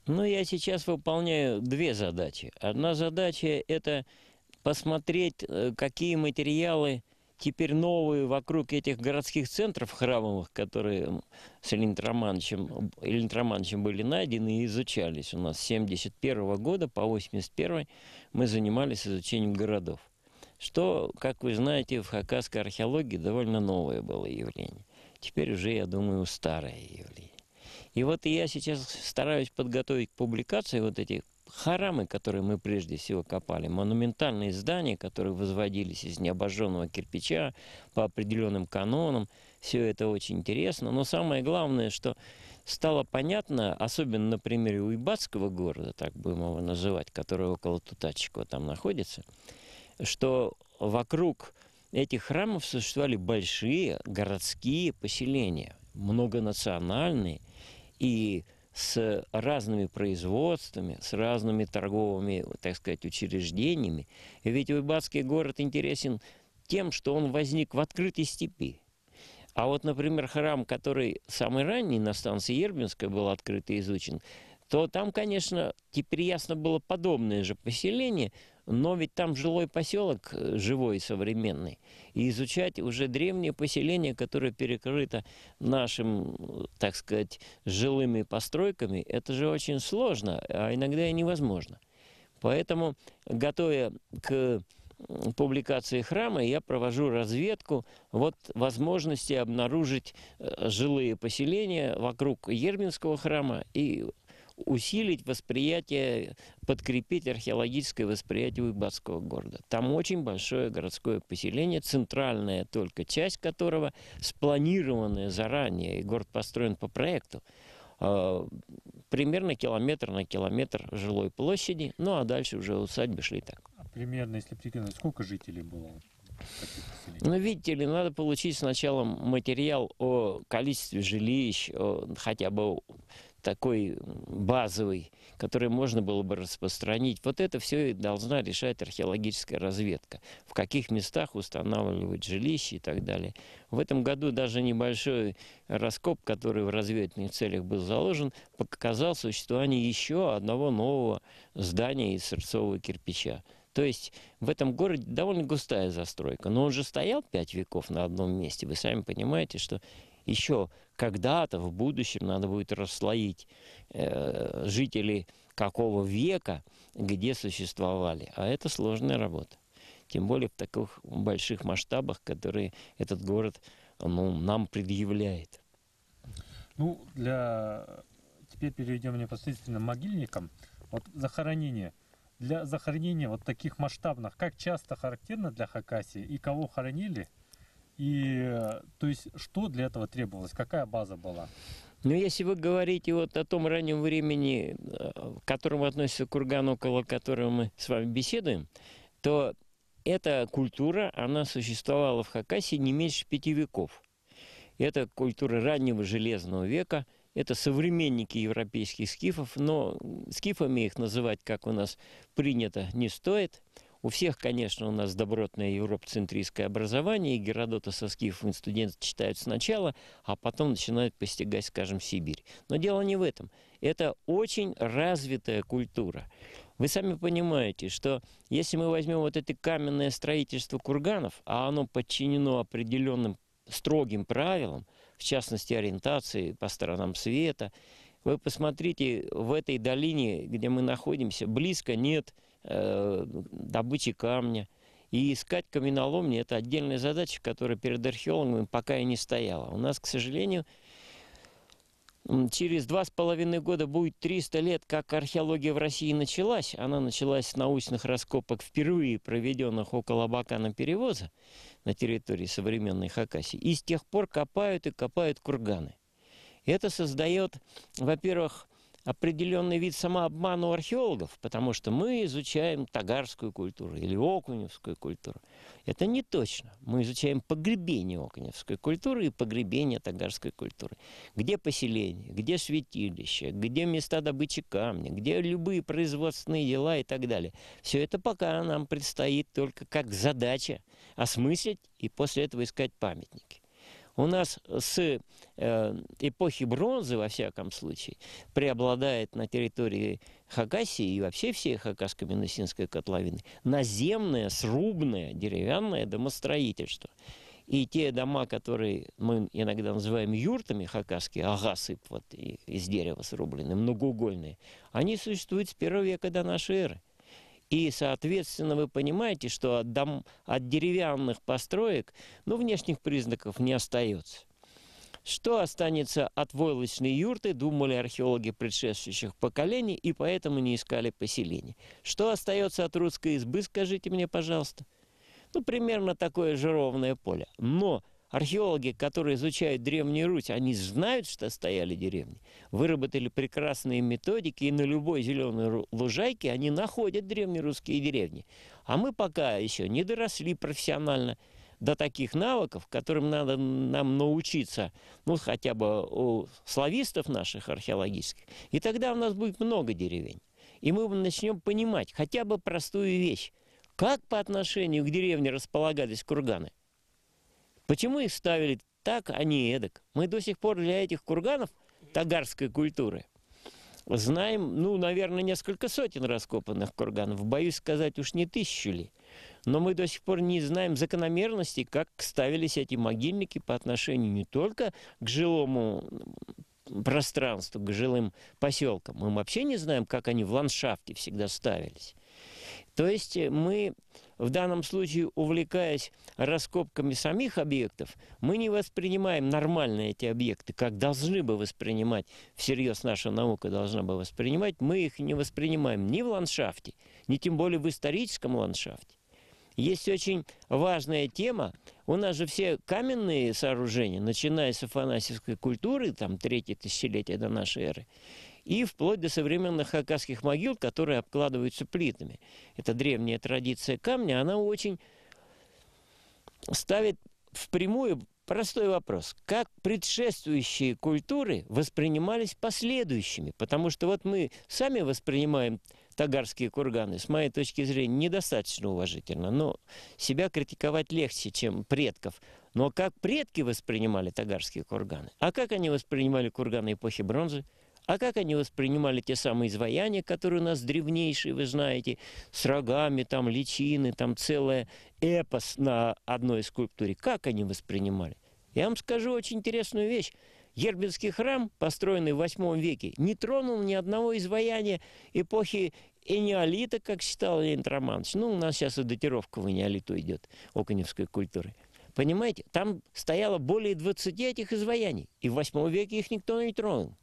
Ну, я сейчас выполняю две задачи. Одна задача – это посмотреть, какие материалы теперь новые вокруг этих городских центров храмовых, которые с Леонидом Романовичем были найдены и изучались. У нас с 1971 года по 1981 мы занимались изучением городов. Что, как вы знаете, в хакасской археологии довольно новое было явление. Теперь уже, я думаю, старое явление. И вот я сейчас стараюсь подготовить к публикации вот эти храмы, которые мы прежде всего копали, монументальные здания, которые возводились из необожженного кирпича по определенным канонам. Все это очень интересно. Но самое главное, что стало понятно, особенно на примере Уйбатского города, так будем его называть, который около Тутачикова там находится, что вокруг этих храмов существовали большие городские поселения, многонациональные, и с разными производствами, с разными торговыми, так сказать, учреждениями. И ведь Уйбатский город интересен тем, что он возник в открытой степи. А вот, например, храм, который самый ранний на станции Ербинская был открыт и изучен, то там, конечно, теперь ясно было подобное же поселение, но ведь там жилой поселок живой, современный. И изучать уже древнее поселение, которое перекрыто нашим, так сказать, жилыми постройками, это же очень сложно, а иногда и невозможно. Поэтому, готовя к публикации храма, я провожу разведку вот возможности обнаружить жилые поселения вокруг Ерминского храма и усилить восприятие, подкрепить археологическое восприятие Уйбатского города. Там очень большое городское поселение, центральная только часть которого спланированная заранее, и город построен по проекту. Примерно километр на километр жилой площади, ну а дальше уже усадьбы шли так. А примерно, если прикинуть, сколько жителей было в таких Ну, поселениях? видите ли, надо получить сначала материал о количестве жилищ, хотя бы такой базовый, который можно было бы распространить. Вот это все и должна решать археологическая разведка. В каких местах устанавливать жилища и так далее. В этом году даже небольшой раскоп, который в разведывательных целях был заложен, показал существование еще одного нового здания из сырцового кирпича. То есть в этом городе довольно густая застройка. Но он же стоял 5 веков на одном месте. Вы сами понимаете, что еще когда-то в будущем надо будет расслоить жителей какого века, где существовали. А это сложная работа. Тем более в таких больших масштабах, которые этот город нам предъявляет. Ну, теперь перейдем непосредственно к могильникам. Вот захоронение. Для захоронения вот таких масштабных, как часто характерно для Хакасии и кого хоронили? И, то есть, что для этого требовалось? Какая база была? Но если вы говорите вот о том раннем времени, к которому относится курган, около которого мы с вами беседуем, то эта культура, она существовала в Хакасии не меньше 5 веков. Это культура раннего железного века, это современники европейских скифов, но скифами их называть, как у нас принято, не стоит. У всех, конечно, у нас добротное европоцентристское образование, и Геродота со скифами студенты читают сначала, а потом начинают постигать, скажем, Сибирь. Но дело не в этом. Это очень развитая культура. Вы сами понимаете, что если мы возьмем вот это каменное строительство курганов, а оно подчинено определенным строгим правилам, в частности, ориентации по сторонам света. Вы посмотрите, в этой долине, где мы находимся, близко нет добычи камня. И искать каменоломни – это отдельная задача, которая перед археологами пока и не стояла. У нас, к сожалению, через 2,5 года будет 300 лет, как археология в России началась. Она началась с научных раскопок, впервые проведенных около Абакана-Перевоза на территории современной Хакасии. И с тех пор копают и копают курганы. Это создает, во-первых, определенный вид самообмана у археологов, потому что мы изучаем тагарскую культуру или окуневскую культуру. Это не точно. Мы изучаем погребение окуневской культуры и погребение тагарской культуры. Где поселение, где святилище, где места добычи камня, где любые производственные дела и так далее. Все это пока нам предстоит только как задача осмыслить и после этого искать памятники. У нас с эпохи бронзы, во всяком случае, преобладает на территории Хакасии и вообще всей Хакасско-Минусинской котловины наземное, срубное, деревянное домостроительство. И те дома, которые мы иногда называем юртами хакасские, агасып, вот, из дерева срубленные, многоугольные, они существуют с 1 века до нашей эры. И, соответственно, вы понимаете, что от деревянных построек, ну, внешних признаков не остается. Что останется от войлочной юрты, думали археологи предшествующих поколений, и поэтому не искали поселений. Что остается от русской избы, скажите мне, пожалуйста. Ну, примерно такое же ровное поле. Но археологи, которые изучают Древнюю Русь, они знают, что стояли деревни, выработали прекрасные методики, и на любой зеленой лужайке они находят древнерусские деревни. А мы пока еще не доросли профессионально до таких навыков, которым надо нам научиться, ну, хотя бы у славистов наших археологических. И тогда у нас будет много деревень. И мы начнем понимать хотя бы простую вещь. Как по отношению к деревне располагались курганы? Почему их ставили так, а не эдак? Мы до сих пор для этих курганов тагарской культуры знаем, ну, наверное, несколько сотен раскопанных курганов. Боюсь сказать, уж не 1000 ли. Но мы до сих пор не знаем закономерностей, как ставились эти могильники по отношению не только к жилому пространству, к жилым поселкам. Мы вообще не знаем, как они в ландшафте всегда ставились. То есть мы в данном случае, увлекаясь раскопками самих объектов, мы не воспринимаем нормально эти объекты, как должны бы воспринимать, всерьез наша наука должна бы воспринимать. Мы их не воспринимаем ни в ландшафте, ни тем более в историческом ландшафте. Есть очень важная тема. У нас же все каменные сооружения, начиная с афанасьевской культуры, там, 3-е тысячелетие до нашей эры, и вплоть до современных хакасских могил, которые обкладываются плитами. Это древняя традиция камня, она очень ставит впрямую простой вопрос. Как предшествующие культуры воспринимались последующими? Потому что вот мы сами воспринимаем тагарские курганы, с моей точки зрения, недостаточно уважительно. Но себя критиковать легче, чем предков. Но как предки воспринимали тагарские курганы? А как они воспринимали курганы эпохи бронзы? А как они воспринимали те самые изваяния, которые у нас древнейшие, вы знаете, с рогами, там, личины, там целая эпос на одной скульптуре? Как они воспринимали? Я вам скажу очень интересную вещь. Ербинский храм, построенный в 8 веке, не тронул ни одного изваяния эпохи энеолита, как считал Леонид Романович. Ну, у нас сейчас и датировка в энеолиту идет, окуневской культуры. Понимаете, там стояло более 20 этих изваяний, и в 8 веке их никто не тронул.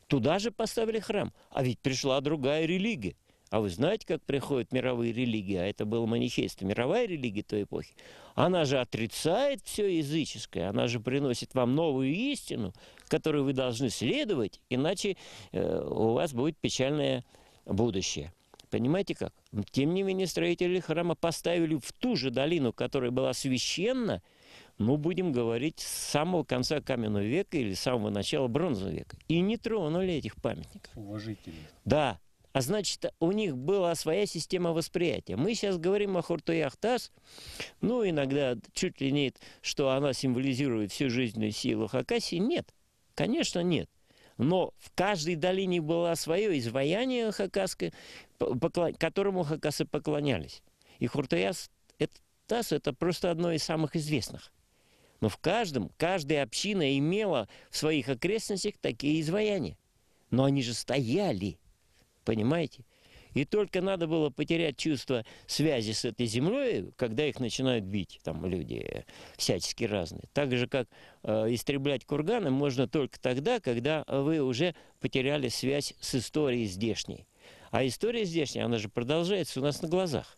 Туда же поставили храм. А ведь пришла другая религия. А вы знаете, как приходят мировые религии? А это было манихейство. Мировая религия той эпохи. Она же отрицает все языческое. Она же приносит вам новую истину, которой вы должны следовать, иначе у вас будет печальное будущее. Понимаете как? Тем не менее, строители храма поставили в ту же долину, которая была священна, ну, будем говорить, с самого конца каменного века или с самого начала бронзового века. И не тронули этих памятников. Уважительно. Да. А значит, у них была своя система восприятия. Мы сейчас говорим о Хуртуяхтас. Ну, иногда чуть ли нет, что она символизирует всю жизненную силу Хакасии. Нет. Конечно, нет. Но в каждой долине было свое изваяние хакасское, которому хакасы поклонялись. И Хуртуяхтас это просто одно из самых известных. Но каждая община имела в своих окрестностях такие изваяния. Но они же стояли, понимаете? И только надо было потерять чувство связи с этой землей, когда их начинают бить там люди всячески разные. Так же, как истреблять курганы можно только тогда, когда вы уже потеряли связь с историей здешней. А история здешняя, она же продолжается у нас на глазах.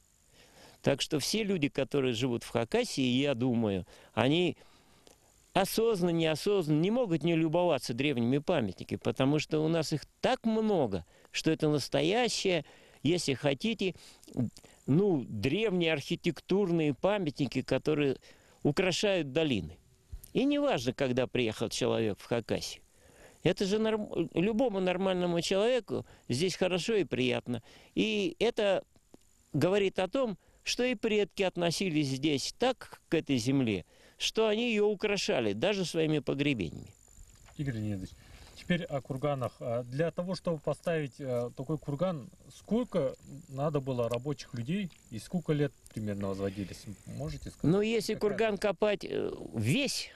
Так что все люди, которые живут в Хакасии, я думаю, они осознанно, неосознанно не могут не любоваться древними памятниками, потому что у нас их так много, что это настоящее, если хотите, ну, древние архитектурные памятники, которые украшают долины. И неважно, когда приехал человек в Хакасию. Это же любому нормальному человеку здесь хорошо и приятно. И это говорит о том, что и предки относились здесь так к этой земле, что они ее украшали даже своими погребениями. Игорь Леонидович, теперь о курганах. Для того, чтобы поставить такой курган, сколько надо было рабочих людей и сколько лет примерно возводились? Можете сказать? Но если Какая курган копать весь,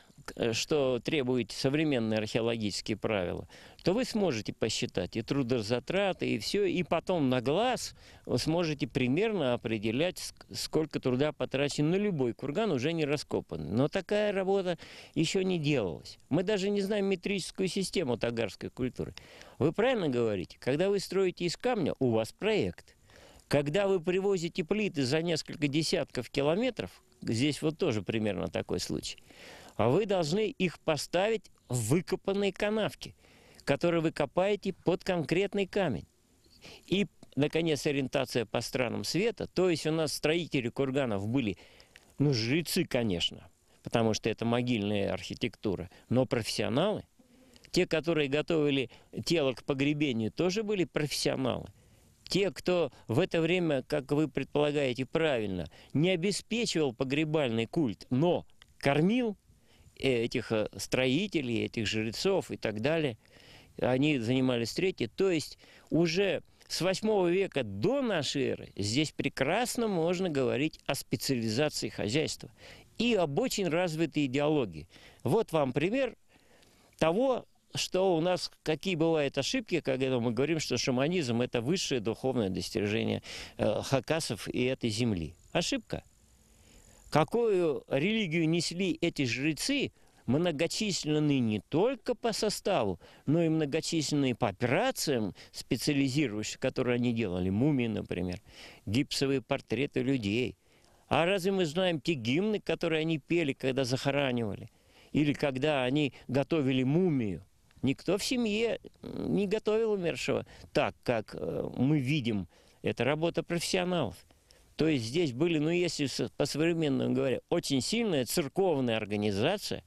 что требует современные археологические правила, то вы сможете посчитать и трудозатраты, и все, и потом на глаз вы сможете примерно определять, сколько труда потрачено на любой курган, уже не раскопанный. Но такая работа еще не делалась. Мы даже не знаем метрическую систему тагарской культуры. Вы правильно говорите, когда вы строите из камня, у вас проект. Когда вы привозите плиты за несколько десятков километров, здесь вот тоже примерно такой случай, а вы должны их поставить в выкопанные канавки, которые вы копаете под конкретный камень. И, наконец, ориентация по странам света. То есть у нас строители курганов были, ну, жрецы, конечно, потому что это могильная архитектура, но профессионалы. Те, которые готовили тело к погребению, тоже были профессионалы. Те, кто в это время, как вы предполагаете правильно, не обеспечивал погребальный культ, но кормил этих строителей, этих жрецов и так далее, они занимались третьей. То есть уже с 8 века до нашей эры здесь прекрасно можно говорить о специализации хозяйства и об очень развитой идеологии. Вот вам пример того, что у нас, какие бывают ошибки, когда мы говорим, что шаманизм – это высшее духовное достижение хакасов и этой земли. Ошибка. Какую религию несли эти жрецы, многочисленные не только по составу, но и многочисленные по операциям, специализирующиеся, которые они делали, мумии, например, гипсовые портреты людей. А разве мы знаем те гимны, которые они пели, когда захоранивали? Или когда они готовили мумию? Никто в семье не готовил умершего так, как мы видим. Это работа профессионалов. То есть здесь были, ну если по-современному говоря, очень сильная церковная организация,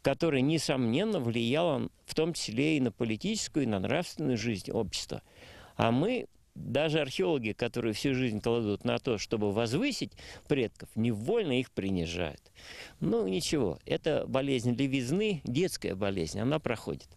которая, несомненно, влияла в том числе и на политическую, и на нравственную жизнь общества. А мы, даже археологи, которые всю жизнь кладут на то, чтобы возвысить предков, невольно их принижают. Ну ничего, это болезнь левизны, детская болезнь, она проходит.